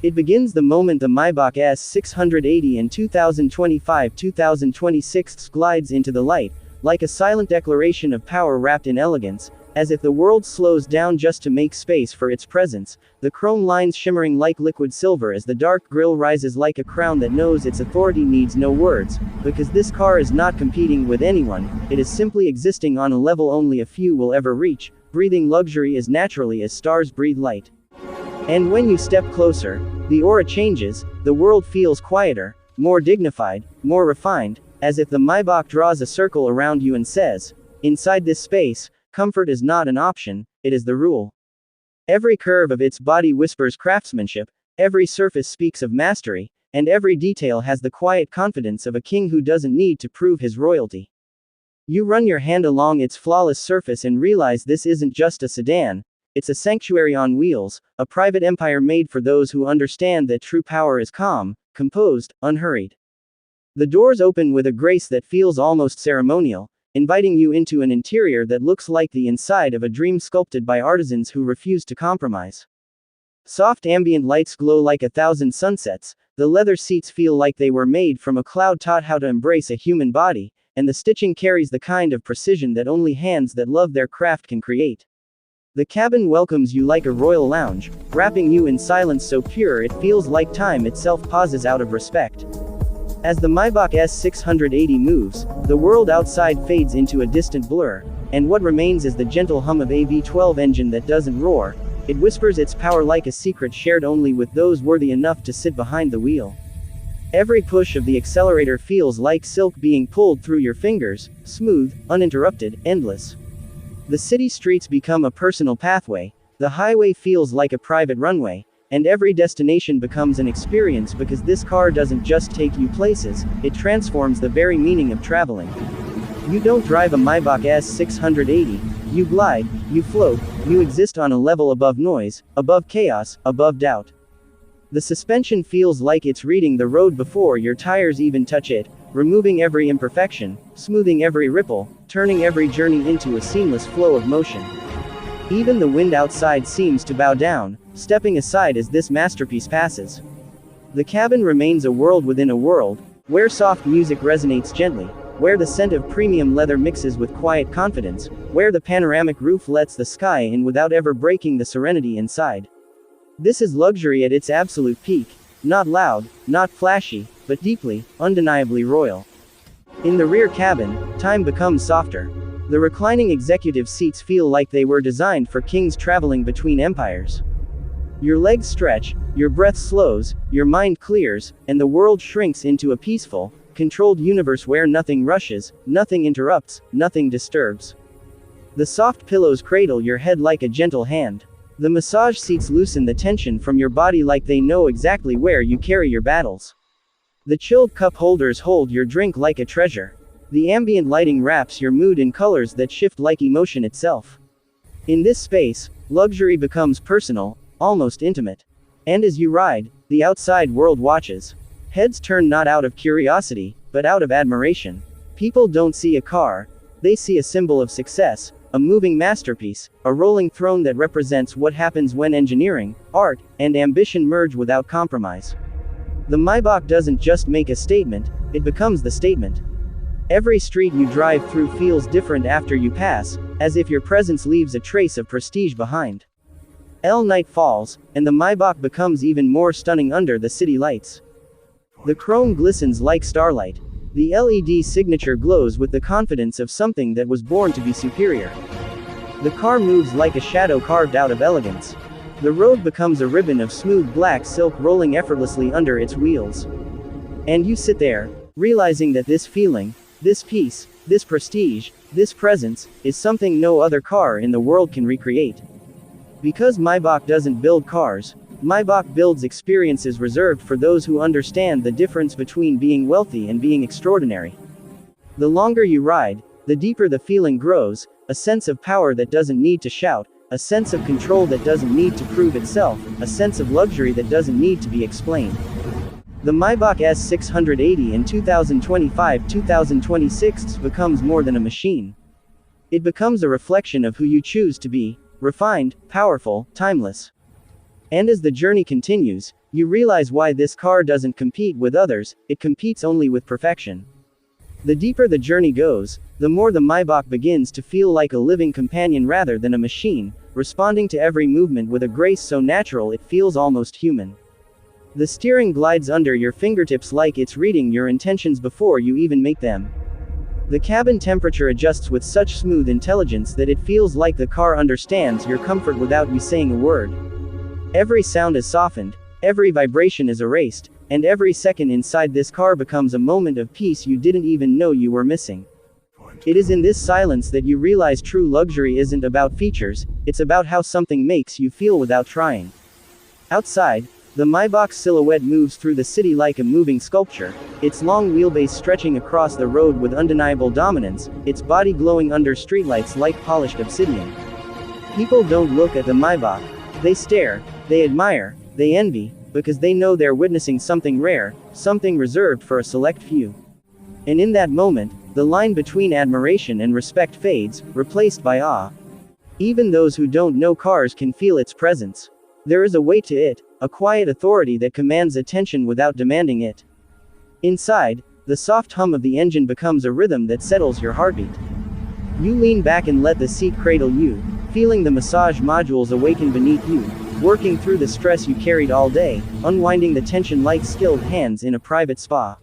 It begins the moment the Maybach S680 in 2025-2026 glides into the light, like a silent declaration of power wrapped in elegance, as if the world slows down just to make space for its presence, the chrome lines shimmering like liquid silver as the dark grille rises like a crown that knows its authority needs no words, because this car is not competing with anyone, it is simply existing on a level only a few will ever reach, breathing luxury as naturally as stars breathe light. And when you step closer, the aura changes, the world feels quieter, more dignified, more refined, as if the Maybach draws a circle around you and says, inside this space, comfort is not an option, it is the rule. Every curve of its body whispers craftsmanship, every surface speaks of mastery, and every detail has the quiet confidence of a king who doesn't need to prove his royalty. You run your hand along its flawless surface and realize this isn't just a sedan, it's a sanctuary on wheels, a private empire made for those who understand that true power is calm, composed, unhurried. The doors open with a grace that feels almost ceremonial, inviting you into an interior that looks like the inside of a dream sculpted by artisans who refuse to compromise. Soft ambient lights glow like 1,000 sunsets, the leather seats feel like they were made from a cloud taught how to embrace a human body, and the stitching carries the kind of precision that only hands that love their craft can create. The cabin welcomes you like a royal lounge, wrapping you in silence so pure it feels like time itself pauses out of respect. As the Maybach S680 moves, the world outside fades into a distant blur, and what remains is the gentle hum of a V12 engine that doesn't roar, it whispers its power like a secret shared only with those worthy enough to sit behind the wheel. Every push of the accelerator feels like silk being pulled through your fingers, smooth, uninterrupted, endless. The city streets become a personal pathway, the highway feels like a private runway, and every destination becomes an experience because this car doesn't just take you places, it transforms the very meaning of traveling. You don't drive a Maybach S680, you glide, you float, you exist on a level above noise, above chaos, above doubt. The suspension feels like it's reading the road before your tires even touch it, removing every imperfection, smoothing every ripple, turning every journey into a seamless flow of motion. Even the wind outside seems to bow down, stepping aside as this masterpiece passes. The cabin remains a world within a world, where soft music resonates gently, where the scent of premium leather mixes with quiet confidence, where the panoramic roof lets the sky in without ever breaking the serenity inside. This is luxury at its absolute peak, not loud, not flashy, but deeply, undeniably royal. In the rear cabin, time becomes softer. The reclining executive seats feel like they were designed for kings traveling between empires. Your legs stretch, your breath slows, your mind clears, and the world shrinks into a peaceful, controlled universe where nothing rushes, nothing interrupts, nothing disturbs. The soft pillows cradle your head like a gentle hand. The massage seats loosen the tension from your body like they know exactly where you carry your battles. The chilled cup holders hold your drink like a treasure. The ambient lighting wraps your mood in colors that shift like emotion itself. In this space, luxury becomes personal, almost intimate. And as you ride, the outside world watches. Heads turn not out of curiosity, but out of admiration. People don't see a car, they see a symbol of success, a moving masterpiece, a rolling throne that represents what happens when engineering, art, and ambition merge without compromise. The Maybach doesn't just make a statement, it becomes the statement. Every street you drive through feels different after you pass, as if your presence leaves a trace of prestige behind. Night falls, and the Maybach becomes even more stunning under the city lights. The chrome glistens like starlight. The LED signature glows with the confidence of something that was born to be superior. The car moves like a shadow carved out of elegance. The road becomes a ribbon of smooth black silk rolling effortlessly under its wheels. And you sit there, realizing that this feeling, this peace, this prestige, this presence, is something no other car in the world can recreate. Because Maybach doesn't build cars, Maybach builds experiences reserved for those who understand the difference between being wealthy and being extraordinary. The longer you ride, the deeper the feeling grows, a sense of power that doesn't need to shout, a sense of control that doesn't need to prove itself, a sense of luxury that doesn't need to be explained. The Maybach S680 in 2025-2026 becomes more than a machine. It becomes a reflection of who you choose to be, refined, powerful, timeless. And as the journey continues, you realize why this car doesn't compete with others, it competes only with perfection. The deeper the journey goes, the more the Maybach begins to feel like a living companion rather than a machine, responding to every movement with a grace so natural it feels almost human. The steering glides under your fingertips like it's reading your intentions before you even make them. The cabin temperature adjusts with such smooth intelligence that it feels like the car understands your comfort without you saying a word. Every sound is softened, every vibration is erased, and every second inside this car becomes a moment of peace you didn't even know you were missing. It is in this silence that you realize true luxury isn't about features, it's about how something makes you feel without trying. Outside, the Maybach silhouette moves through the city like a moving sculpture, its long wheelbase stretching across the road with undeniable dominance, its body glowing under streetlights like polished obsidian. People don't look at the Maybach. They stare, they admire, they envy, because they know they're witnessing something rare, something reserved for a select few. And in that moment, the line between admiration and respect fades, replaced by awe. Even those who don't know cars can feel its presence. There is a weight to it, a quiet authority that commands attention without demanding it. Inside, the soft hum of the engine becomes a rhythm that settles your heartbeat. You lean back and let the seat cradle you, feeling the massage modules awaken beneath you, working through the stress you carried all day, unwinding the tension like skilled hands in a private spa.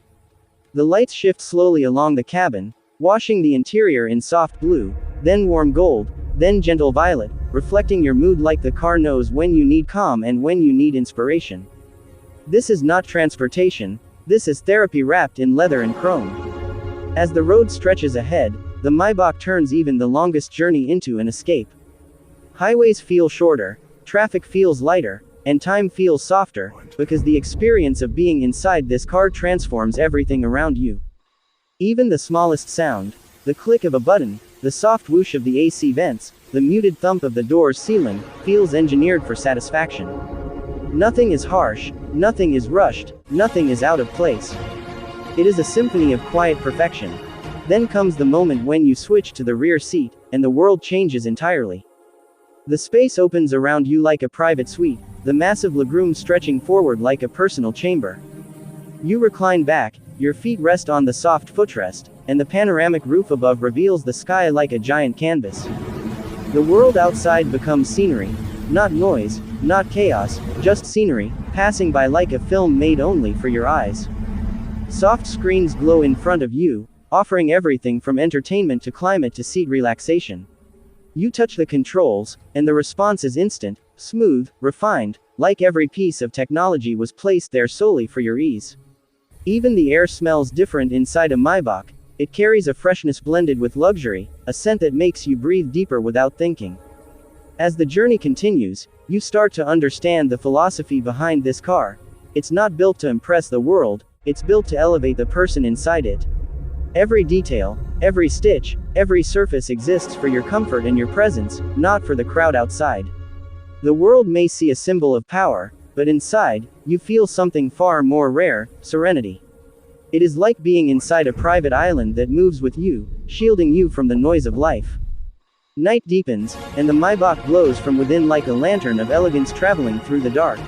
The lights shift slowly along the cabin, washing the interior in soft blue, then warm gold, then gentle violet, reflecting your mood like the car knows when you need calm and when you need inspiration. This is not transportation, this is therapy wrapped in leather and chrome. As the road stretches ahead, the Maybach turns even the longest journey into an escape. Highways feel shorter, traffic feels lighter, and time feels softer, because the experience of being inside this car transforms everything around you. Even the smallest sound, the click of a button, the soft whoosh of the AC vents, the muted thump of the door's ceiling, feels engineered for satisfaction. Nothing is harsh, nothing is rushed, nothing is out of place. It is a symphony of quiet perfection. Then comes the moment when you switch to the rear seat, and the world changes entirely. The space opens around you like a private suite, the massive legroom stretching forward like a personal chamber. You recline back, your feet rest on the soft footrest, and the panoramic roof above reveals the sky like a giant canvas. The world outside becomes scenery, not noise, not chaos, just scenery, passing by like a film made only for your eyes. Soft screens glow in front of you, offering everything from entertainment to climate to seat relaxation. You touch the controls, and the response is instant, smooth, refined, like every piece of technology was placed there solely for your ease. Even the air smells different inside a Maybach. It carries a freshness blended with luxury, a scent that makes you breathe deeper without thinking. As the journey continues, you start to understand the philosophy behind this car. It's not built to impress the world, it's built to elevate the person inside it. Every detail, every stitch, every surface exists for your comfort and your presence, not for the crowd outside. The world may see a symbol of power, but inside, you feel something far more rare, serenity. It is like being inside a private island that moves with you, shielding you from the noise of life. Night deepens, and the Maybach glows from within like a lantern of elegance traveling through the dark.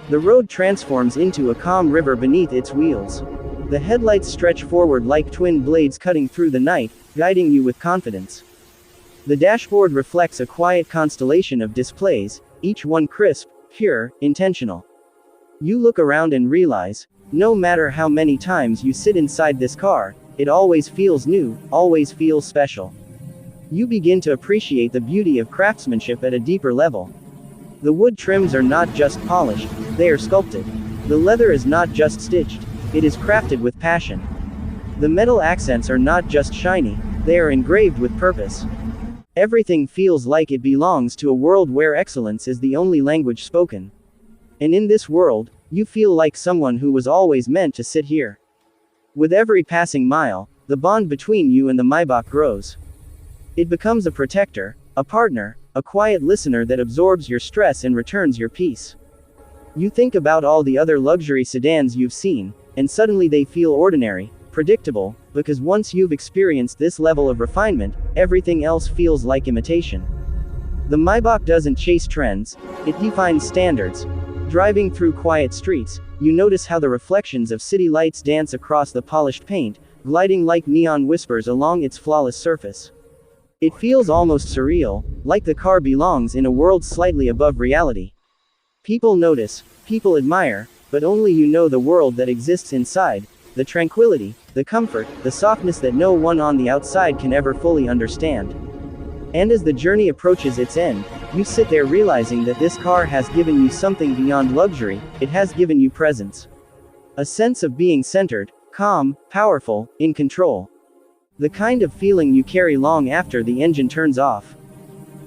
The road transforms into a calm river beneath its wheels. The headlights stretch forward like twin blades cutting through the night, guiding you with confidence. The dashboard reflects a quiet constellation of displays, each one crisp, pure, intentional. You look around and realize, no matter how many times you sit inside this car, it always feels new, always feels special. You begin to appreciate the beauty of craftsmanship at a deeper level. The wood trims are not just polished, they are sculpted. The leather is not just stitched, it is crafted with passion. The metal accents are not just shiny, they are engraved with purpose. Everything feels like it belongs to a world where excellence is the only language spoken. And in this world, you feel like someone who was always meant to sit here. With every passing mile, the bond between you and the Maybach grows. It becomes a protector, a partner, a quiet listener that absorbs your stress and returns your peace. You think about all the other luxury sedans you've seen, and suddenly they feel ordinary, predictable, because once you've experienced this level of refinement, everything else feels like imitation. The Maybach doesn't chase trends, it defines standards. Driving through quiet streets, you notice how the reflections of city lights dance across the polished paint, gliding like neon whispers along its flawless surface. It feels almost surreal, like the car belongs in a world slightly above reality. People notice, people admire, but only you know the world that exists inside, the tranquility, the comfort, the softness that no one on the outside can ever fully understand. And as the journey approaches its end, you sit there realizing that this car has given you something beyond luxury, it has given you presence. A sense of being centered, calm, powerful, in control. The kind of feeling you carry long after the engine turns off.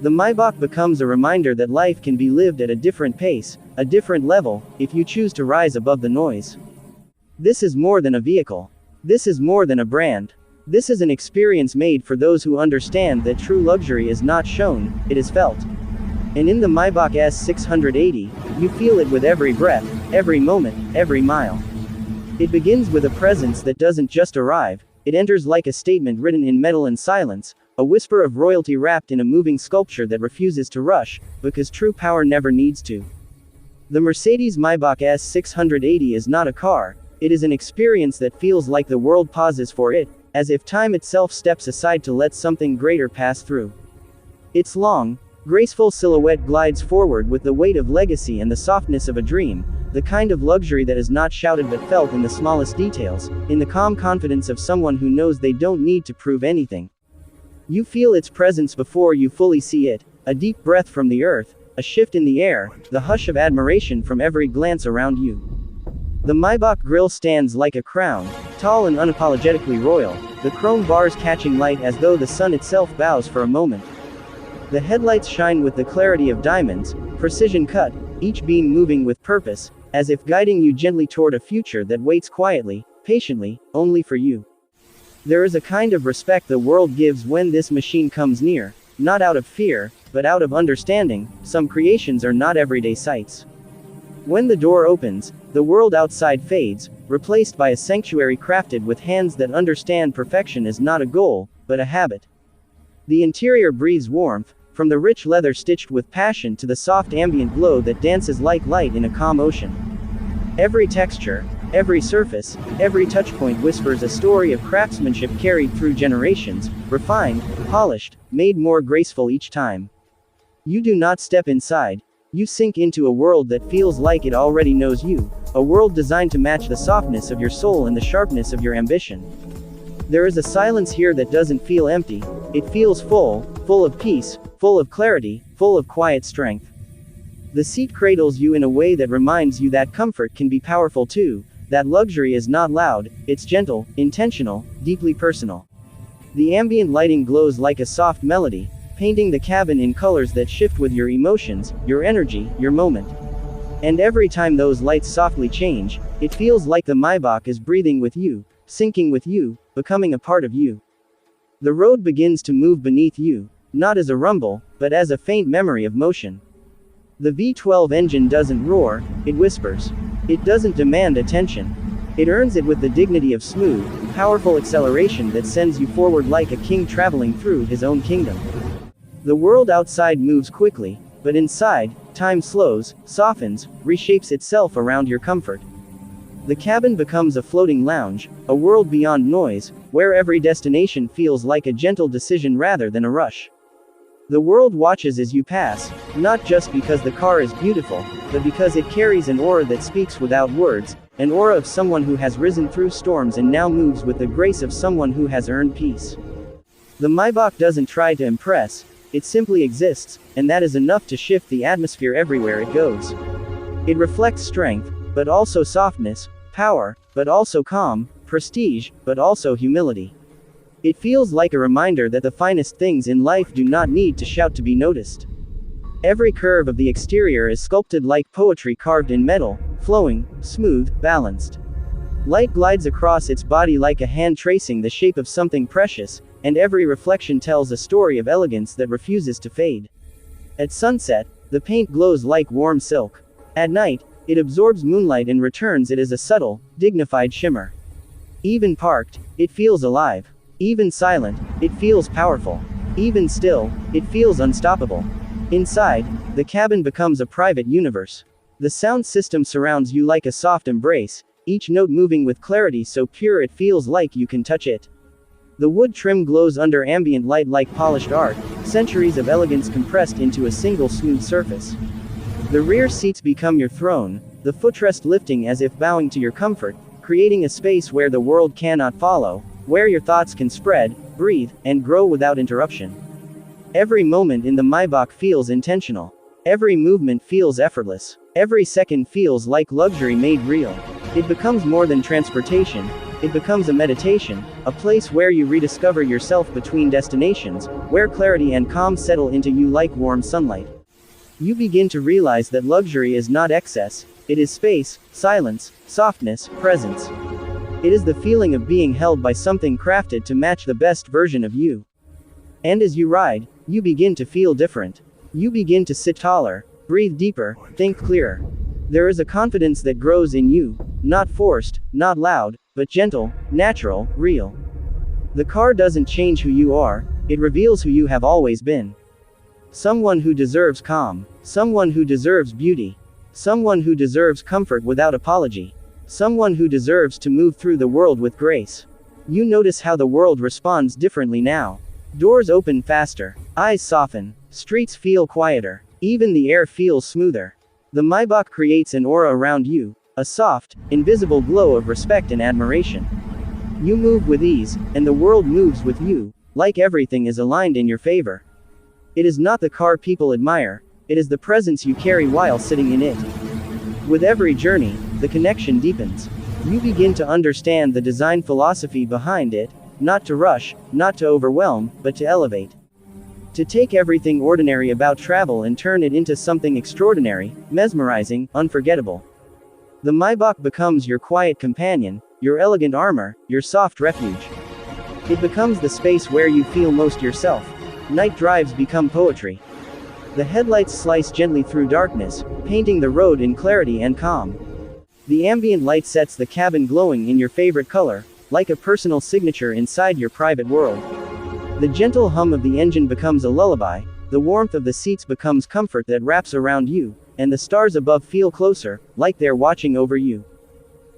The Maybach becomes a reminder that life can be lived at a different pace, a different level, if you choose to rise above the noise. This is more than a vehicle. This is more than a brand. This is an experience made for those who understand that true luxury is not shown, it is felt. And in the Maybach S680, you feel it with every breath, every moment, every mile. It begins with a presence that doesn't just arrive, it enters like a statement written in metal and silence, a whisper of royalty wrapped in a moving sculpture that refuses to rush, because true power never needs to. The Mercedes Maybach S680 is not a car, it is an experience that feels like the world pauses for it, as if time itself steps aside to let something greater pass through. Its long, graceful silhouette glides forward with the weight of legacy and the softness of a dream, the kind of luxury that is not shouted but felt in the smallest details, in the calm confidence of someone who knows they don't need to prove anything. You feel its presence before you fully see it, a deep breath from the earth, a shift in the air, the hush of admiration from every glance around you. The Maybach grille stands like a crown, tall and unapologetically royal, the chrome bars catching light as though the sun itself bows for a moment. The headlights shine with the clarity of diamonds, precision cut, each beam moving with purpose, as if guiding you gently toward a future that waits quietly, patiently, only for you. There is a kind of respect the world gives when this machine comes near, not out of fear, but out of understanding. Some creations are not everyday sights. When the door opens, the world outside fades, replaced by a sanctuary crafted with hands that understand perfection is not a goal, but a habit. The interior breathes warmth, from the rich leather stitched with passion to the soft ambient glow that dances like light in a calm ocean. Every texture, every surface, every touchpoint whispers a story of craftsmanship carried through generations, refined, polished, made more graceful each time. You do not step inside. You sink into a world that feels like it already knows you, a world designed to match the softness of your soul and the sharpness of your ambition. There is a silence here that doesn't feel empty, it feels full, full of peace, full of clarity, full of quiet strength. The seat cradles you in a way that reminds you that comfort can be powerful too, that luxury is not loud, it's gentle, intentional, deeply personal. The ambient lighting glows like a soft melody, painting the cabin in colors that shift with your emotions, your energy, your moment. And every time those lights softly change, it feels like the Maybach is breathing with you, sinking with you, becoming a part of you. The road begins to move beneath you, not as a rumble, but as a faint memory of motion. The V12 engine doesn't roar, it whispers. It doesn't demand attention. It earns it with the dignity of smooth, powerful acceleration that sends you forward like a king traveling through his own kingdom. The world outside moves quickly, but inside, time slows, softens, reshapes itself around your comfort. The cabin becomes a floating lounge, a world beyond noise, where every destination feels like a gentle decision rather than a rush. The world watches as you pass, not just because the car is beautiful, but because it carries an aura that speaks without words, an aura of someone who has risen through storms and now moves with the grace of someone who has earned peace. The Maybach doesn't try to impress, it simply exists, and that is enough to shift the atmosphere everywhere it goes. It reflects strength, but also softness, power, but also calm, prestige, but also humility. It feels like a reminder that the finest things in life do not need to shout to be noticed. Every curve of the exterior is sculpted like poetry carved in metal, flowing, smooth, balanced. Light glides across its body like a hand tracing the shape of something precious, and every reflection tells a story of elegance that refuses to fade. At sunset, the paint glows like warm silk. At night, it absorbs moonlight and returns it as a subtle, dignified shimmer. Even parked, it feels alive. Even silent, it feels powerful. Even still, it feels unstoppable. Inside, the cabin becomes a private universe. The sound system surrounds you like a soft embrace, each note moving with clarity so pure it feels like you can touch it. The wood trim glows under ambient light like polished art, centuries of elegance compressed into a single smooth surface. The rear seats become your throne, the footrest lifting as if bowing to your comfort, creating a space where the world cannot follow, where your thoughts can spread, breathe, and grow without interruption. Every moment in the Maybach feels intentional. Every movement feels effortless. Every second feels like luxury made real. It becomes more than transportation. It becomes a meditation, a place where you rediscover yourself between destinations, where clarity and calm settle into you like warm sunlight. You begin to realize that luxury is not excess, it is space, silence, softness, presence. It is the feeling of being held by something crafted to match the best version of you. And as you ride, you begin to feel different. You begin to sit taller, breathe deeper, think clearer. There is a confidence that grows in you, not forced, not loud, but gentle, natural, real. The car doesn't change who you are, it reveals who you have always been. Someone who deserves calm, someone who deserves beauty, someone who deserves comfort without apology, someone who deserves to move through the world with grace. You notice how the world responds differently now. Doors open faster, eyes soften, streets feel quieter, even the air feels smoother. The Maybach creates an aura around you, a soft, invisible glow of respect and admiration. You move with ease, and the world moves with you, like everything is aligned in your favor. It is not the car people admire, it is the presence you carry while sitting in it. With every journey, the connection deepens. You begin to understand the design philosophy behind it, not to rush, not to overwhelm, but to elevate. To take everything ordinary about travel and turn it into something extraordinary, mesmerizing, unforgettable. The Maybach becomes your quiet companion, your elegant armor, your soft refuge. It becomes the space where you feel most yourself. Night drives become poetry. The headlights slice gently through darkness, painting the road in clarity and calm. The ambient light sets the cabin glowing in your favorite color, like a personal signature inside your private world. The gentle hum of the engine becomes a lullaby, the warmth of the seats becomes comfort that wraps around you, and the stars above feel closer, like they're watching over you.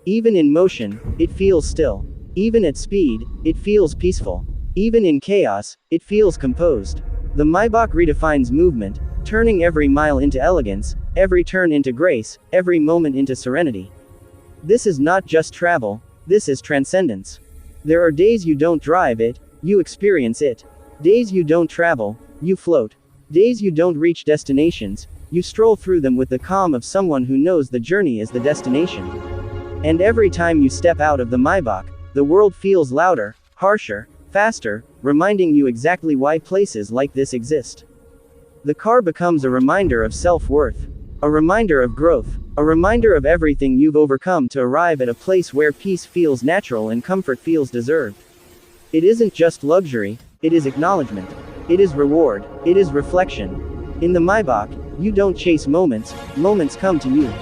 Even in motion, it feels still. Even at speed, it feels peaceful. Even in chaos, it feels composed. The Maybach redefines movement, turning every mile into elegance, every turn into grace, every moment into serenity. This is not just travel, this is transcendence. There are days you don't drive it, you experience it. Days you don't travel, you float. Days you don't reach destinations, you stroll through them with the calm of someone who knows the journey is the destination. And every time you step out of the Maybach, the world feels louder, harsher, faster, reminding you exactly why places like this exist. The car becomes a reminder of self-worth. A reminder of growth. A reminder of everything you've overcome to arrive at a place where peace feels natural and comfort feels deserved. It isn't just luxury, it is acknowledgement. It is reward. It is reflection. In the Maybach, you don't chase moments, moments come to you.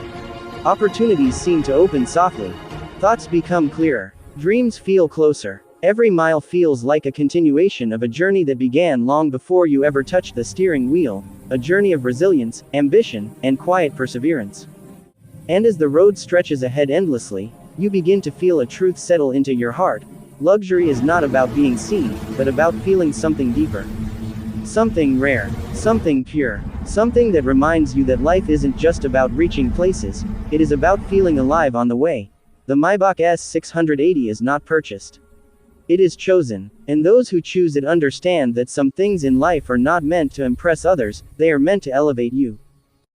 Opportunities seem to open softly. Thoughts become clearer. Dreams feel closer. Every mile feels like a continuation of a journey that began long before you ever touched the steering wheel, a journey of resilience, ambition, and quiet perseverance. And as the road stretches ahead endlessly, you begin to feel a truth settle into your heart. Luxury is not about being seen, but about feeling something deeper. Something rare, something pure, something that reminds you that life isn't just about reaching places, it is about feeling alive on the way. The Maybach S680 is not purchased. It is chosen, and those who choose it understand that some things in life are not meant to impress others, they are meant to elevate you.